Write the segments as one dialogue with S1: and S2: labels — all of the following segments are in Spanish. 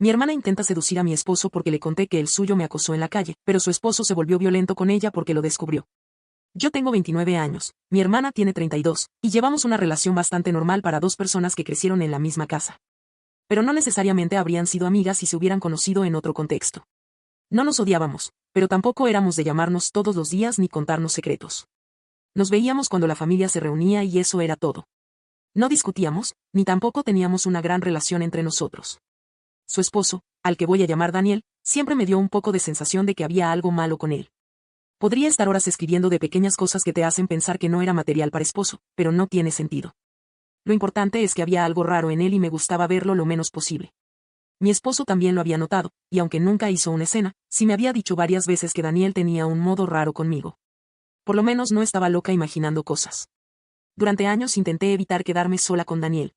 S1: Mi hermana intenta seducir a mi esposo porque le conté que el suyo me acosó en la calle, pero su esposo se volvió violento con ella porque lo descubrió. Yo tengo 29 años, mi hermana tiene 32, y llevamos una relación bastante normal para dos personas que crecieron en la misma casa. Pero no necesariamente habrían sido amigas si se hubieran conocido en otro contexto. No nos odiábamos, pero tampoco éramos de llamarnos todos los días ni contarnos secretos. Nos veíamos cuando la familia se reunía y eso era todo. No discutíamos, ni tampoco teníamos una gran relación entre nosotros. Su esposo, al que voy a llamar Daniel, siempre me dio un poco de sensación de que había algo malo con él. Podría estar horas escribiendo de pequeñas cosas que te hacen pensar que no era material para esposo, pero no tiene sentido. Lo importante es que había algo raro en él y me gustaba verlo lo menos posible. Mi esposo también lo había notado, y aunque nunca hizo una escena, sí me había dicho varias veces que Daniel tenía un modo raro conmigo. Por lo menos no estaba loca imaginando cosas. Durante años intenté evitar quedarme sola con Daniel.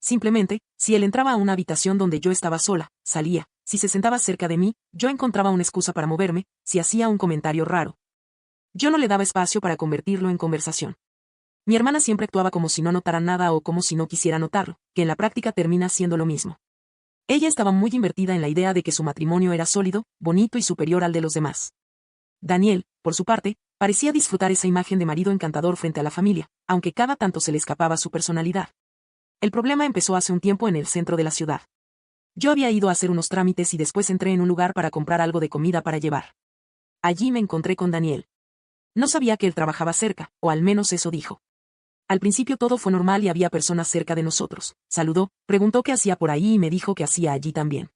S1: Simplemente, si él entraba a una habitación donde yo estaba sola, salía, si se sentaba cerca de mí, yo encontraba una excusa para moverme, si hacía un comentario raro. Yo no le daba espacio para convertirlo en conversación. Mi hermana siempre actuaba como si no notara nada o como si no quisiera notarlo, que en la práctica termina siendo lo mismo. Ella estaba muy invertida en la idea de que su matrimonio era sólido, bonito y superior al de los demás. Daniel, por su parte, parecía disfrutar esa imagen de marido encantador frente a la familia, aunque cada tanto se le escapaba su personalidad. El problema empezó hace un tiempo en el centro de la ciudad. Yo había ido a hacer unos trámites y después entré en un lugar para comprar algo de comida para llevar. Allí me encontré con Daniel. No sabía que él trabajaba cerca, o al menos eso dijo. Al principio todo fue normal y había personas cerca de nosotros. Saludó, preguntó qué hacía por ahí y me dijo que hacía allí también.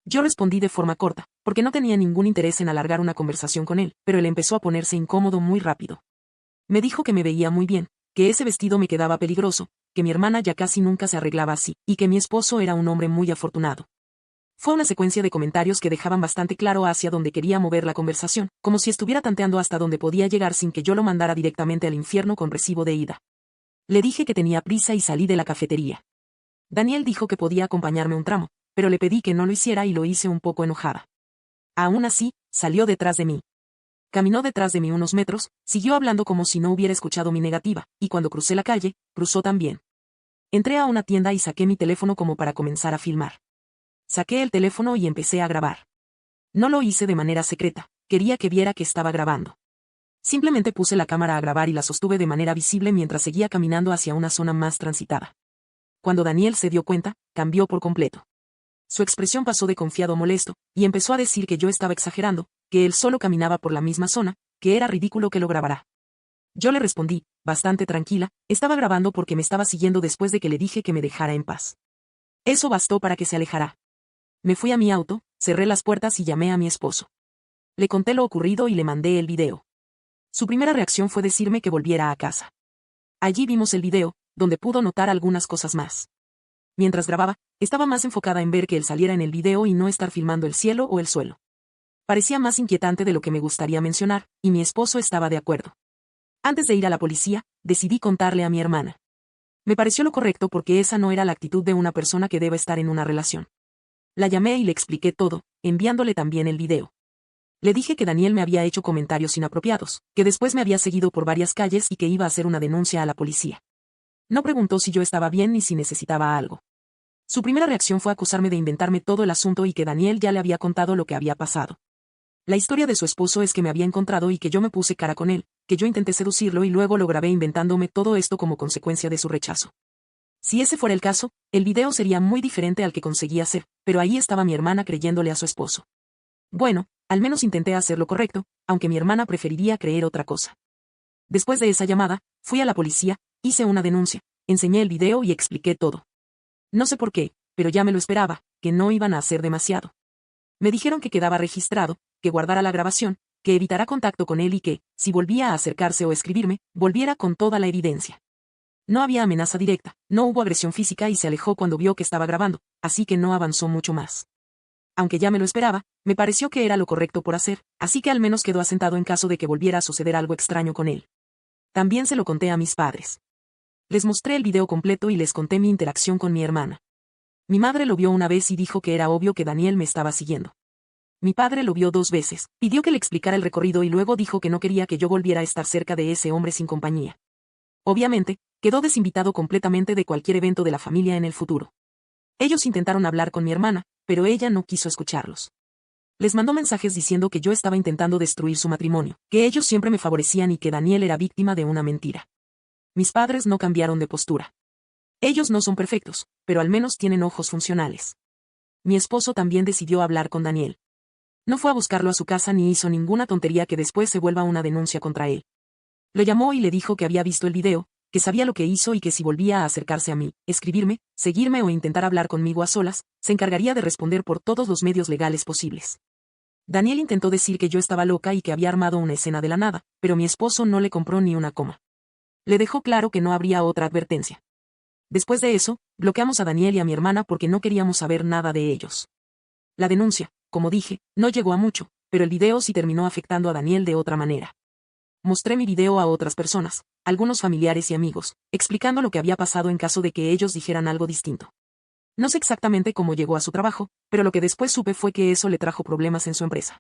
S1: Yo respondí de forma corta, porque no tenía ningún interés en alargar una conversación con él, pero él empezó a ponerse incómodo muy rápido. Me dijo que me veía muy bien, que ese vestido me quedaba peligroso, que mi hermana ya casi nunca se arreglaba así, y que mi esposo era un hombre muy afortunado. Fue una secuencia de comentarios que dejaban bastante claro hacia dónde quería mover la conversación, como si estuviera tanteando hasta dónde podía llegar sin que yo lo mandara directamente al infierno con recibo de ida. Le dije que tenía prisa y salí de la cafetería. Daniel dijo que podía acompañarme un tramo, pero le pedí que no lo hiciera y lo hice un poco enojada. Aún así, salió detrás de mí. Caminó detrás de mí unos metros, siguió hablando como si no hubiera escuchado mi negativa, y cuando crucé la calle, cruzó también. Entré a una tienda y saqué mi teléfono como para comenzar a filmar. Saqué el teléfono y empecé a grabar. No lo hice de manera secreta, quería que viera que estaba grabando. Simplemente puse la cámara a grabar y la sostuve de manera visible mientras seguía caminando hacia una zona más transitada. Cuando Daniel se dio cuenta, cambió por completo. Su expresión pasó de confiado a molesto, y empezó a decir que yo estaba exagerando, que él solo caminaba por la misma zona, que era ridículo que lo grabara. Yo le respondí, bastante tranquila, estaba grabando porque me estaba siguiendo después de que le dije que me dejara en paz. Eso bastó para que se alejara. Me fui a mi auto, cerré las puertas y llamé a mi esposo. Le conté lo ocurrido y le mandé el video. Su primera reacción fue decirme que volviera a casa. Allí vimos el video, donde pudo notar algunas cosas más. Mientras grababa, estaba más enfocada en ver que él saliera en el video y no estar filmando el cielo o el suelo. Parecía más inquietante de lo que me gustaría mencionar, y mi esposo estaba de acuerdo. Antes de ir a la policía, decidí contarle a mi hermana. Me pareció lo correcto porque esa no era la actitud de una persona que debe estar en una relación. La llamé y le expliqué todo, enviándole también el video. Le dije que Daniel me había hecho comentarios inapropiados, que después me había seguido por varias calles y que iba a hacer una denuncia a la policía. No preguntó si yo estaba bien ni si necesitaba algo. Su primera reacción fue acusarme de inventarme todo el asunto y que Daniel ya le había contado lo que había pasado. La historia de su esposo es que me había encontrado y que yo me puse cara con él, que yo intenté seducirlo y luego lo grabé inventándome todo esto como consecuencia de su rechazo. Si ese fuera el caso, el video sería muy diferente al que conseguí hacer, pero ahí estaba mi hermana creyéndole a su esposo. Bueno, al menos intenté hacer lo correcto, aunque mi hermana preferiría creer otra cosa. Después de esa llamada, fui a la policía, hice una denuncia, enseñé el video y expliqué todo. No sé por qué, pero ya me lo esperaba, que no iban a hacer demasiado. Me dijeron que quedaba registrado, que guardara la grabación, que evitara contacto con él y que, si volvía a acercarse o escribirme, volviera con toda la evidencia. No había amenaza directa, no hubo agresión física y se alejó cuando vio que estaba grabando, así que no avanzó mucho más. Aunque ya me lo esperaba, me pareció que era lo correcto por hacer, así que al menos quedó asentado en caso de que volviera a suceder algo extraño con él. También se lo conté a mis padres. Les mostré el video completo y les conté mi interacción con mi hermana. Mi madre lo vio una vez y dijo que era obvio que Daniel me estaba siguiendo. Mi padre lo vio 2 veces, pidió que le explicara el recorrido y luego dijo que no quería que yo volviera a estar cerca de ese hombre sin compañía. Obviamente, quedó desinvitado completamente de cualquier evento de la familia en el futuro. Ellos intentaron hablar con mi hermana, pero ella no quiso escucharlos. Les mandó mensajes diciendo que yo estaba intentando destruir su matrimonio, que ellos siempre me favorecían y que Daniel era víctima de una mentira. Mis padres no cambiaron de postura. Ellos no son perfectos, pero al menos tienen ojos funcionales. Mi esposo también decidió hablar con Daniel. No fue a buscarlo a su casa ni hizo ninguna tontería que después se vuelva una denuncia contra él. Lo llamó y le dijo que había visto el video, que sabía lo que hizo y que si volvía a acercarse a mí, escribirme, seguirme o intentar hablar conmigo a solas, se encargaría de responder por todos los medios legales posibles. Daniel intentó decir que yo estaba loca y que había armado una escena de la nada, pero mi esposo no le compró ni una coma. Le dejó claro que no habría otra advertencia. Después de eso, bloqueamos a Daniel y a mi hermana porque no queríamos saber nada de ellos. La denuncia, como dije, no llegó a mucho, pero el video sí terminó afectando a Daniel de otra manera. Mostré mi video a otras personas, algunos familiares y amigos, explicando lo que había pasado en caso de que ellos dijeran algo distinto. No sé exactamente cómo llegó a su trabajo, pero lo que después supe fue que eso le trajo problemas en su empresa.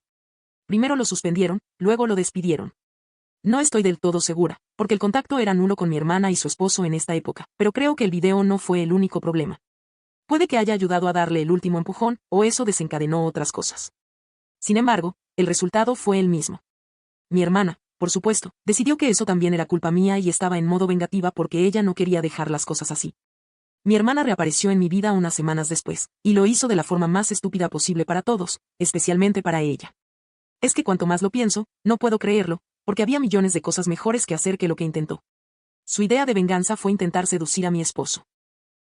S1: Primero lo suspendieron, luego lo despidieron. No estoy del todo segura, porque el contacto era nulo con mi hermana y su esposo en esta época, pero creo que el video no fue el único problema. Puede que haya ayudado a darle el último empujón, o eso desencadenó otras cosas. Sin embargo, el resultado fue el mismo. Mi hermana, por supuesto, decidió que eso también era culpa mía y estaba en modo vengativa porque ella no quería dejar las cosas así. Mi hermana reapareció en mi vida unas semanas después, y lo hizo de la forma más estúpida posible para todos, especialmente para ella. Es que cuanto más lo pienso, no puedo creerlo, porque había millones de cosas mejores que hacer que lo que intentó. Su idea de venganza fue intentar seducir a mi esposo.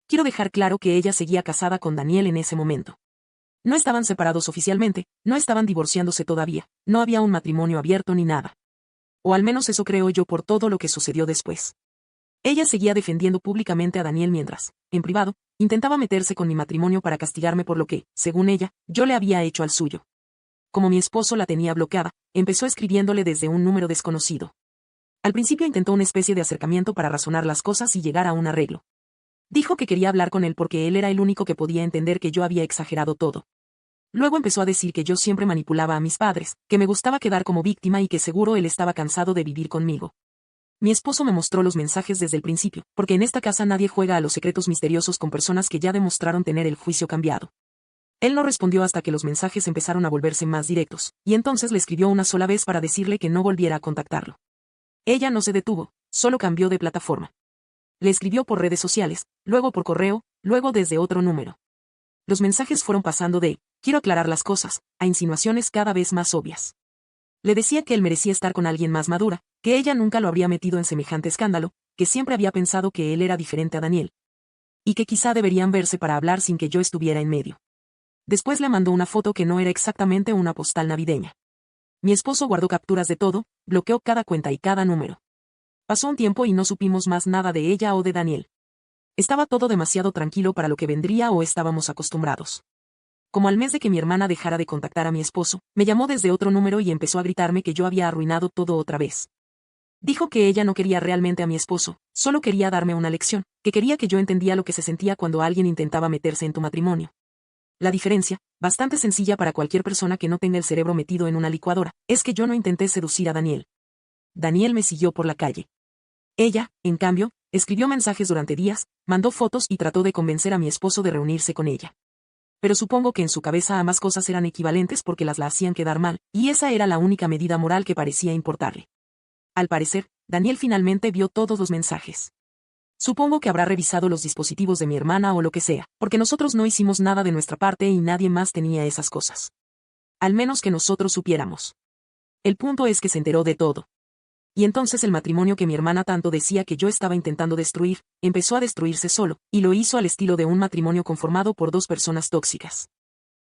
S1: Quiero dejar claro que ella seguía casada con Daniel en ese momento. No estaban separados oficialmente, no estaban divorciándose todavía, no había un matrimonio abierto ni nada. O al menos eso creo yo por todo lo que sucedió después. Ella seguía defendiendo públicamente a Daniel mientras, en privado, intentaba meterse con mi matrimonio para castigarme por lo que, según ella, yo le había hecho al suyo. Como mi esposo la tenía bloqueada, empezó escribiéndole desde un número desconocido. Al principio intentó una especie de acercamiento para razonar las cosas y llegar a un arreglo. Dijo que quería hablar con él porque él era el único que podía entender que yo había exagerado todo. Luego empezó a decir que yo siempre manipulaba a mis padres, que me gustaba quedar como víctima y que seguro él estaba cansado de vivir conmigo. Mi esposo me mostró los mensajes desde el principio, porque en esta casa nadie juega a los secretos misteriosos con personas que ya demostraron tener el juicio cambiado. Él no respondió hasta que los mensajes empezaron a volverse más directos, y entonces le escribió una sola vez para decirle que no volviera a contactarlo. Ella no se detuvo, solo cambió de plataforma. Le escribió por redes sociales, luego por correo, luego desde otro número. Los mensajes fueron pasando de «quiero aclarar las cosas», a insinuaciones cada vez más obvias. Le decía que él merecía estar con alguien más madura, que ella nunca lo habría metido en semejante escándalo, que siempre había pensado que él era diferente a Daniel. Y que quizá deberían verse para hablar sin que yo estuviera en medio. Después le mandó una foto que no era exactamente una postal navideña. Mi esposo guardó capturas de todo, bloqueó cada cuenta y cada número. Pasó un tiempo y no supimos más nada de ella o de Daniel. Estaba todo demasiado tranquilo para lo que vendría o estábamos acostumbrados. Como al mes de que mi hermana dejara de contactar a mi esposo, me llamó desde otro número y empezó a gritarme que yo había arruinado todo otra vez. Dijo que ella no quería realmente a mi esposo, solo quería darme una lección, que quería que yo entendía lo que se sentía cuando alguien intentaba meterse en tu matrimonio. La diferencia, bastante sencilla para cualquier persona que no tenga el cerebro metido en una licuadora, es que yo no intenté seducir a Daniel. Daniel me siguió por la calle. Ella, en cambio, escribió mensajes durante días, mandó fotos y trató de convencer a mi esposo de reunirse con ella. Pero supongo que en su cabeza ambas cosas eran equivalentes porque la hacían quedar mal, y esa era la única medida moral que parecía importarle. Al parecer, Daniel finalmente vio todos los mensajes. Supongo que habrá revisado los dispositivos de mi hermana o lo que sea, porque nosotros no hicimos nada de nuestra parte y nadie más tenía esas cosas. Al menos que nosotros supiéramos. El punto es que se enteró de todo. Y entonces el matrimonio que mi hermana tanto decía que yo estaba intentando destruir, empezó a destruirse solo, y lo hizo al estilo de un matrimonio conformado por dos personas tóxicas.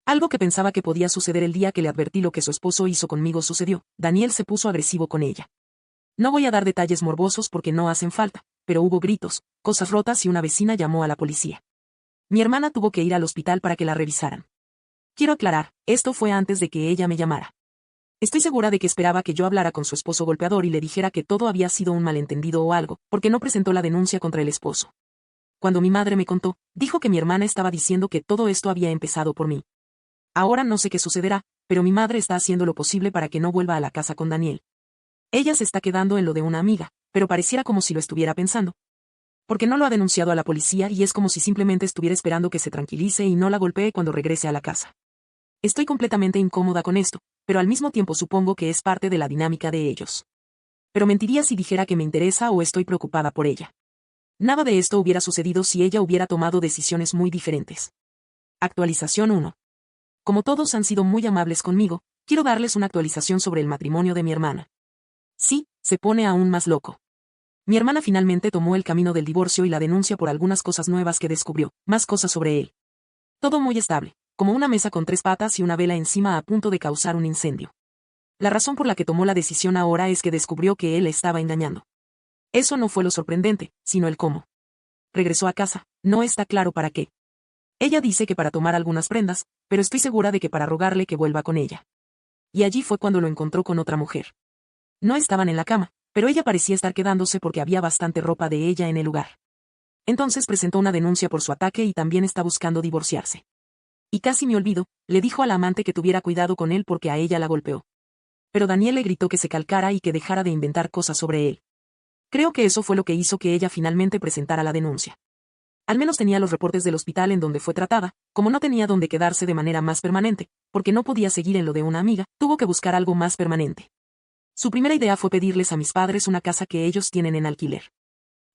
S1: Algo que pensaba que podía suceder el día que le advertí lo que su esposo hizo conmigo sucedió, Daniel se puso agresivo con ella. No voy a dar detalles morbosos porque no hacen falta, pero hubo gritos, cosas rotas y una vecina llamó a la policía. Mi hermana tuvo que ir al hospital para que la revisaran. Quiero aclarar, esto fue antes de que ella me llamara. Estoy segura de que esperaba que yo hablara con su esposo golpeador y le dijera que todo había sido un malentendido o algo, porque no presentó la denuncia contra el esposo. Cuando mi madre me contó, dijo que mi hermana estaba diciendo que todo esto había empezado por mí. Ahora no sé qué sucederá, pero mi madre está haciendo lo posible para que no vuelva a la casa con Daniel. Ella se está quedando en lo de una amiga, pero pareciera como si lo estuviera pensando. Porque no lo ha denunciado a la policía y es como si simplemente estuviera esperando que se tranquilice y no la golpee cuando regrese a la casa. Estoy completamente incómoda con esto, pero al mismo tiempo supongo que es parte de la dinámica de ellos. Pero mentiría si dijera que me interesa o estoy preocupada por ella. Nada de esto hubiera sucedido si ella hubiera tomado decisiones muy diferentes. Actualización 1. Como todos han sido muy amables conmigo, quiero darles una actualización sobre el matrimonio de mi hermana. Sí, se pone aún más loco. Mi hermana finalmente tomó el camino del divorcio y la denuncia por algunas cosas nuevas que descubrió, más cosas sobre él. Todo muy estable, como una mesa con 3 patas y una vela encima a punto de causar un incendio. La razón por la que tomó la decisión ahora es que descubrió que él la estaba engañando. Eso no fue lo sorprendente, sino el cómo. Regresó a casa, no está claro para qué. Ella dice que para tomar algunas prendas, pero estoy segura de que para rogarle que vuelva con ella. Y allí fue cuando lo encontró con otra mujer. No estaban en la cama, pero ella parecía estar quedándose porque había bastante ropa de ella en el lugar. Entonces presentó una denuncia por su ataque y también está buscando divorciarse. Y casi me olvido, le dijo a la amante que tuviera cuidado con él porque a ella la golpeó. Pero Daniel le gritó que se calcara y que dejara de inventar cosas sobre él. Creo que eso fue lo que hizo que ella finalmente presentara la denuncia. Al menos tenía los reportes del hospital en donde fue tratada, como no tenía donde quedarse de manera más permanente, porque no podía seguir en lo de una amiga, tuvo que buscar algo más permanente. Su primera idea fue pedirles a mis padres una casa que ellos tienen en alquiler.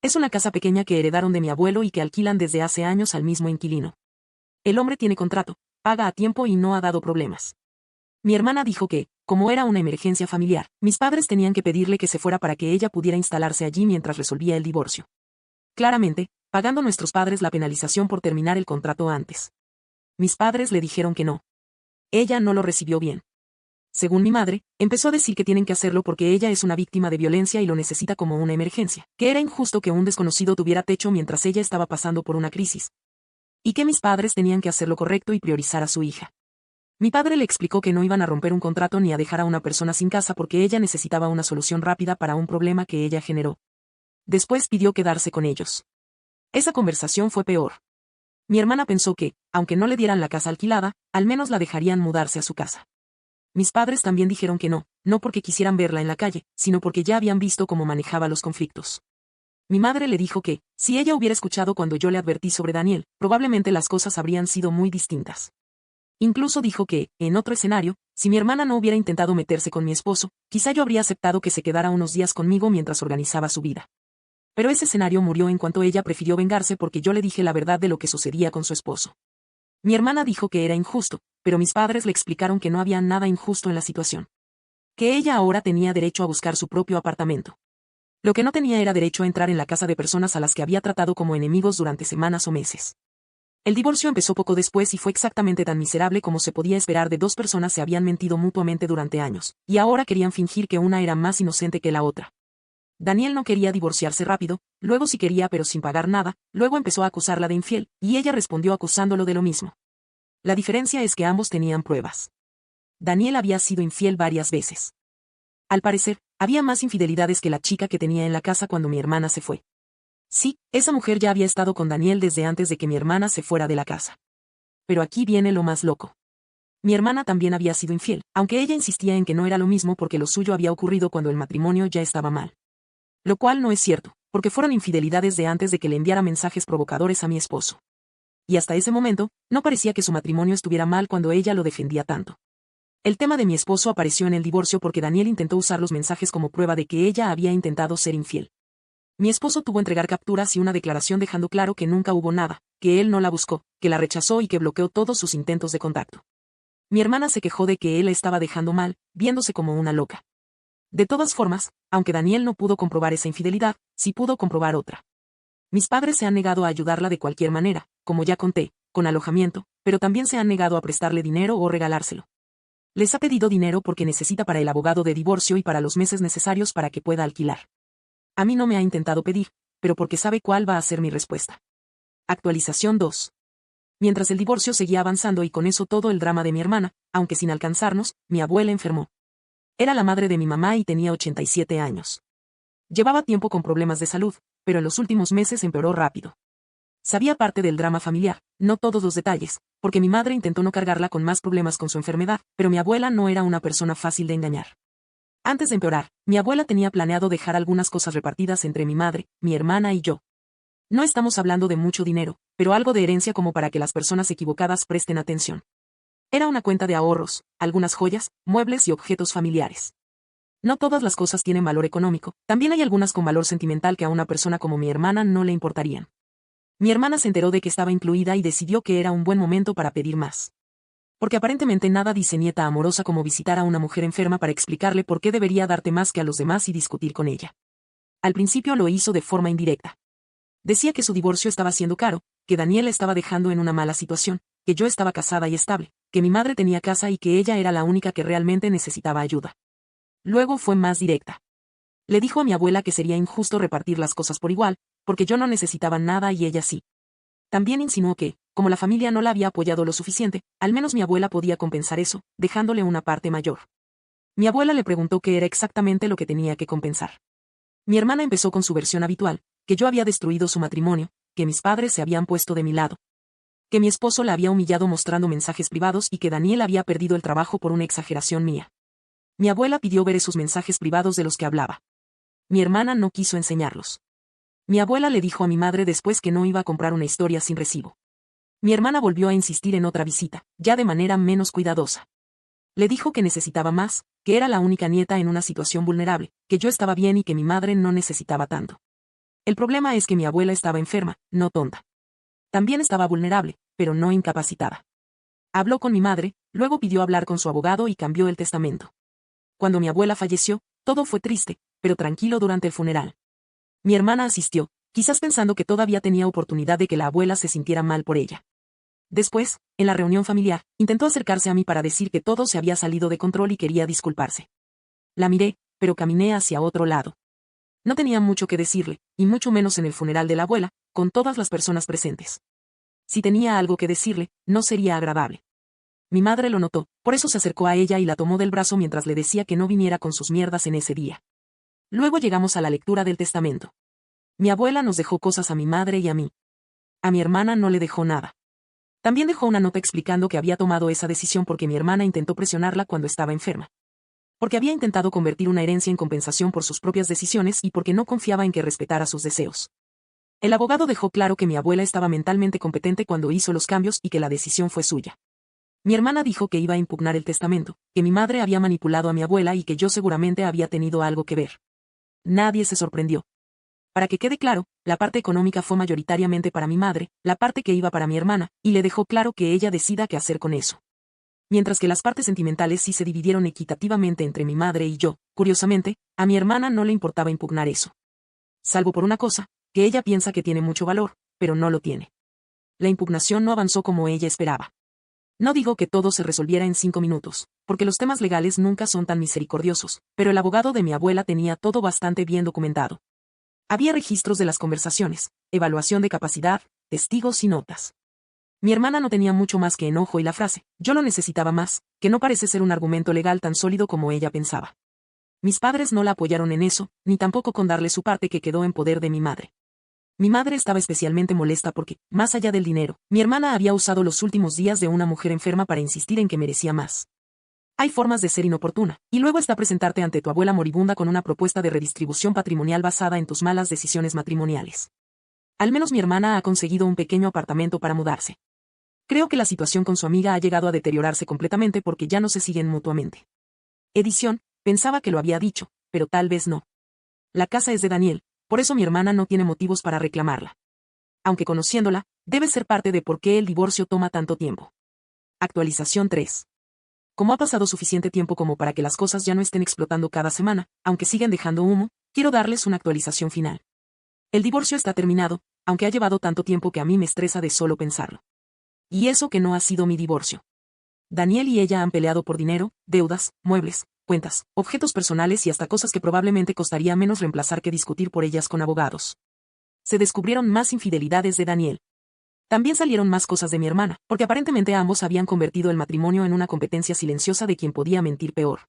S1: Es una casa pequeña que heredaron de mi abuelo y que alquilan desde hace años al mismo inquilino. El hombre tiene contrato, paga a tiempo y no ha dado problemas. Mi hermana dijo que, como era una emergencia familiar, mis padres tenían que pedirle que se fuera para que ella pudiera instalarse allí mientras resolvía el divorcio. Claramente, pagando nuestros padres la penalización por terminar el contrato antes. Mis padres le dijeron que no. Ella no lo recibió bien. Según mi madre, empezó a decir que tienen que hacerlo porque ella es una víctima de violencia y lo necesita como una emergencia, que era injusto que un desconocido tuviera techo mientras ella estaba pasando por una crisis. Y que mis padres tenían que hacer lo correcto y priorizar a su hija. Mi padre le explicó que no iban a romper un contrato ni a dejar a una persona sin casa porque ella necesitaba una solución rápida para un problema que ella generó. Después pidió quedarse con ellos. Esa conversación fue peor. Mi hermana pensó que, aunque no le dieran la casa alquilada, al menos la dejarían mudarse a su casa. Mis padres también dijeron que no, no porque quisieran verla en la calle, sino porque ya habían visto cómo manejaba los conflictos. Mi madre le dijo que, si ella hubiera escuchado cuando yo le advertí sobre Daniel, probablemente las cosas habrían sido muy distintas. Incluso dijo que, en otro escenario, si mi hermana no hubiera intentado meterse con mi esposo, quizá yo habría aceptado que se quedara unos días conmigo mientras organizaba su vida. Pero ese escenario murió en cuanto ella prefirió vengarse porque yo le dije la verdad de lo que sucedía con su esposo. Mi hermana dijo que era injusto, pero mis padres le explicaron que no había nada injusto en la situación. Que ella ahora tenía derecho a buscar su propio apartamento. Lo que no tenía era derecho a entrar en la casa de personas a las que había tratado como enemigos durante semanas o meses. El divorcio empezó poco después y fue exactamente tan miserable como se podía esperar de 2 personas se habían mentido mutuamente durante años, y ahora querían fingir que una era más inocente que la otra. Daniel no quería divorciarse rápido, luego sí quería pero sin pagar nada, luego empezó a acusarla de infiel, y ella respondió acusándolo de lo mismo. La diferencia es que ambos tenían pruebas. Daniel había sido infiel varias veces. Al parecer, había más infidelidades que la chica que tenía en la casa cuando mi hermana se fue. Sí, esa mujer ya había estado con Daniel desde antes de que mi hermana se fuera de la casa. Pero aquí viene lo más loco. Mi hermana también había sido infiel, aunque ella insistía en que no era lo mismo porque lo suyo había ocurrido cuando el matrimonio ya estaba mal. Lo cual no es cierto, porque fueron infidelidades de antes de que le enviara mensajes provocadores a mi esposo. Y hasta ese momento, no parecía que su matrimonio estuviera mal cuando ella lo defendía tanto. El tema de mi esposo apareció en el divorcio porque Daniel intentó usar los mensajes como prueba de que ella había intentado ser infiel. Mi esposo tuvo que entregar capturas y una declaración dejando claro que nunca hubo nada, que él no la buscó, que la rechazó y que bloqueó todos sus intentos de contacto. Mi hermana se quejó de que él la estaba dejando mal, viéndose como una loca. De todas formas, aunque Daniel no pudo comprobar esa infidelidad, sí pudo comprobar otra. Mis padres se han negado a ayudarla de cualquier manera, como ya conté, con alojamiento, pero también se han negado a prestarle dinero o regalárselo. Les ha pedido dinero porque necesita para el abogado de divorcio y para los meses necesarios para que pueda alquilar. A mí no me ha intentado pedir, pero porque sabe cuál va a ser mi respuesta. Actualización 2. Mientras el divorcio seguía avanzando y con eso todo el drama de mi hermana, aunque sin alcanzarnos, mi abuela enfermó. Era la madre de mi mamá y tenía 87 años. Llevaba tiempo con problemas de salud, pero en los últimos meses empeoró rápido. Sabía parte del drama familiar, no todos los detalles, porque mi madre intentó no cargarla con más problemas con su enfermedad, pero mi abuela no era una persona fácil de engañar. Antes de empeorar, mi abuela tenía planeado dejar algunas cosas repartidas entre mi madre, mi hermana y yo. No estamos hablando de mucho dinero, pero algo de herencia como para que las personas equivocadas presten atención. Era una cuenta de ahorros, algunas joyas, muebles y objetos familiares. No todas las cosas tienen valor económico, también hay algunas con valor sentimental que a una persona como mi hermana no le importarían. Mi hermana se enteró de que estaba incluida y decidió que era un buen momento para pedir más. Porque aparentemente nada dice nieta amorosa como visitar a una mujer enferma para explicarle por qué debería darte más que a los demás y discutir con ella. Al principio lo hizo de forma indirecta. Decía que su divorcio estaba siendo caro, que Daniel estaba dejando en una mala situación, que yo estaba casada y estable, que mi madre tenía casa y que ella era la única que realmente necesitaba ayuda. Luego fue más directa. Le dijo a mi abuela que sería injusto repartir las cosas por igual, porque yo no necesitaba nada y ella sí. También insinuó que, como la familia no la había apoyado lo suficiente, al menos mi abuela podía compensar eso, dejándole una parte mayor. Mi abuela le preguntó qué era exactamente lo que tenía que compensar. Mi hermana empezó con su versión habitual, que yo había destruido su matrimonio, que mis padres se habían puesto de mi lado, que mi esposo la había humillado mostrando mensajes privados y que Daniel había perdido el trabajo por una exageración mía. Mi abuela pidió ver esos mensajes privados de los que hablaba. Mi hermana no quiso enseñarlos. Mi abuela le dijo a mi madre después que no iba a comprar una historia sin recibo. Mi hermana volvió a insistir en otra visita, ya de manera menos cuidadosa. Le dijo que necesitaba más, que era la única nieta en una situación vulnerable, que yo estaba bien y que mi madre no necesitaba tanto. El problema es que mi abuela estaba enferma, no tonta. También estaba vulnerable, pero no incapacitada. Habló con mi madre, luego pidió hablar con su abogado y cambió el testamento. Cuando mi abuela falleció, todo fue triste, pero tranquilo durante el funeral. Mi hermana asistió, quizás pensando que todavía tenía oportunidad de que la abuela se sintiera mal por ella. Después, en la reunión familiar, intentó acercarse a mí para decir que todo se había salido de control y quería disculparse. La miré, pero caminé hacia otro lado. No tenía mucho que decirle, y mucho menos en el funeral de la abuela, con todas las personas presentes. Si tenía algo que decirle, no sería agradable. Mi madre lo notó, por eso se acercó a ella y la tomó del brazo mientras le decía que no viniera con sus mierdas en ese día. Luego llegamos a la lectura del testamento. Mi abuela nos dejó cosas a mi madre y a mí. A mi hermana no le dejó nada. También dejó una nota explicando que había tomado esa decisión porque mi hermana intentó presionarla cuando estaba enferma. Porque había intentado convertir una herencia en compensación por sus propias decisiones y porque no confiaba en que respetara sus deseos. El abogado dejó claro que mi abuela estaba mentalmente competente cuando hizo los cambios y que la decisión fue suya. Mi hermana dijo que iba a impugnar el testamento, que mi madre había manipulado a mi abuela y que yo seguramente había tenido algo que ver. Nadie se sorprendió. Para que quede claro, la parte económica fue mayoritariamente para mi madre, la parte que iba para mi hermana, y le dejó claro que ella decida qué hacer con eso. Mientras que las partes sentimentales sí se dividieron equitativamente entre mi madre y yo, curiosamente, a mi hermana no le importaba impugnar eso. Salvo por una cosa, que ella piensa que tiene mucho valor, pero no lo tiene. La impugnación no avanzó como ella esperaba. No digo que todo se resolviera en 5 minutos, porque los temas legales nunca son tan misericordiosos, pero el abogado de mi abuela tenía todo bastante bien documentado. Había registros de las conversaciones, evaluación de capacidad, testigos y notas. Mi hermana no tenía mucho más que enojo y la frase, yo lo necesitaba más, que no parece ser un argumento legal tan sólido como ella pensaba. Mis padres no la apoyaron en eso, ni tampoco con darle su parte que quedó en poder de mi madre. Mi madre estaba especialmente molesta porque, más allá del dinero, mi hermana había usado los últimos días de una mujer enferma para insistir en que merecía más. Hay formas de ser inoportuna, y luego está presentarte ante tu abuela moribunda con una propuesta de redistribución patrimonial basada en tus malas decisiones matrimoniales. Al menos mi hermana ha conseguido un pequeño apartamento para mudarse. Creo que la situación con su amiga ha llegado a deteriorarse completamente porque ya no se siguen mutuamente. Edición, pensaba que lo había dicho, pero tal vez no. La casa es de Daniel, por eso mi hermana no tiene motivos para reclamarla. Aunque conociéndola, debe ser parte de por qué el divorcio toma tanto tiempo. Actualización 3. Como ha pasado suficiente tiempo como para que las cosas ya no estén explotando cada semana, aunque sigan dejando humo, quiero darles una actualización final. El divorcio está terminado, aunque ha llevado tanto tiempo que a mí me estresa de solo pensarlo. Y eso que no ha sido mi divorcio. Daniel y ella han peleado por dinero, deudas, muebles, cuentas, objetos personales y hasta cosas que probablemente costaría menos reemplazar que discutir por ellas con abogados. Se descubrieron más infidelidades de Daniel. También salieron más cosas de mi hermana, porque aparentemente ambos habían convertido el matrimonio en una competencia silenciosa de quien podía mentir peor.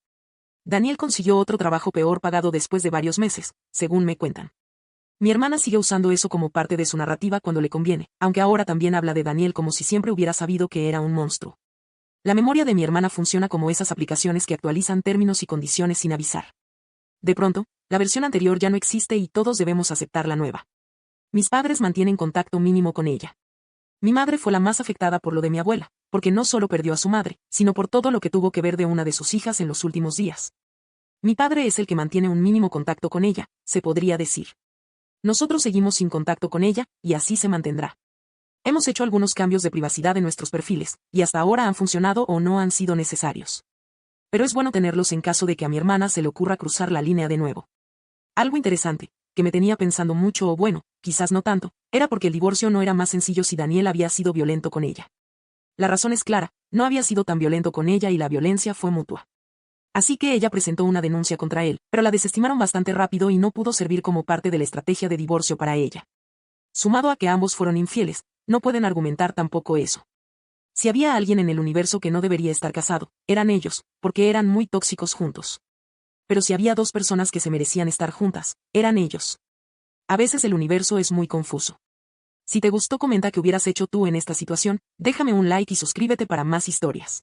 S1: Daniel consiguió otro trabajo peor pagado después de varios meses, según me cuentan. Mi hermana sigue usando eso como parte de su narrativa cuando le conviene, aunque ahora también habla de Daniel como si siempre hubiera sabido que era un monstruo. La memoria de mi hermana funciona como esas aplicaciones que actualizan términos y condiciones sin avisar. De pronto, la versión anterior ya no existe y todos debemos aceptar la nueva. Mis padres mantienen contacto mínimo con ella. Mi madre fue la más afectada por lo de mi abuela, porque no solo perdió a su madre, sino por todo lo que tuvo que ver de una de sus hijas en los últimos días. Mi padre es el que mantiene un mínimo contacto con ella, se podría decir. Nosotros seguimos sin contacto con ella, y así se mantendrá. Hemos hecho algunos cambios de privacidad en nuestros perfiles, y hasta ahora han funcionado o no han sido necesarios. Pero es bueno tenerlos en caso de que a mi hermana se le ocurra cruzar la línea de nuevo. Algo interesante, que me tenía pensando mucho o bueno, quizás no tanto, era porque el divorcio no era más sencillo si Daniel había sido violento con ella. La razón es clara, no había sido tan violento con ella y la violencia fue mutua. Así que ella presentó una denuncia contra él, pero la desestimaron bastante rápido y no pudo servir como parte de la estrategia de divorcio para ella. Sumado a que ambos fueron infieles, no pueden argumentar tampoco eso. Si había alguien en el universo que no debería estar casado, eran ellos, porque eran muy tóxicos juntos. Pero si había dos personas que se merecían estar juntas, eran ellos. A veces el universo es muy confuso. Si te gustó, comenta qué hubieras hecho tú en esta situación, déjame un like y suscríbete para más historias.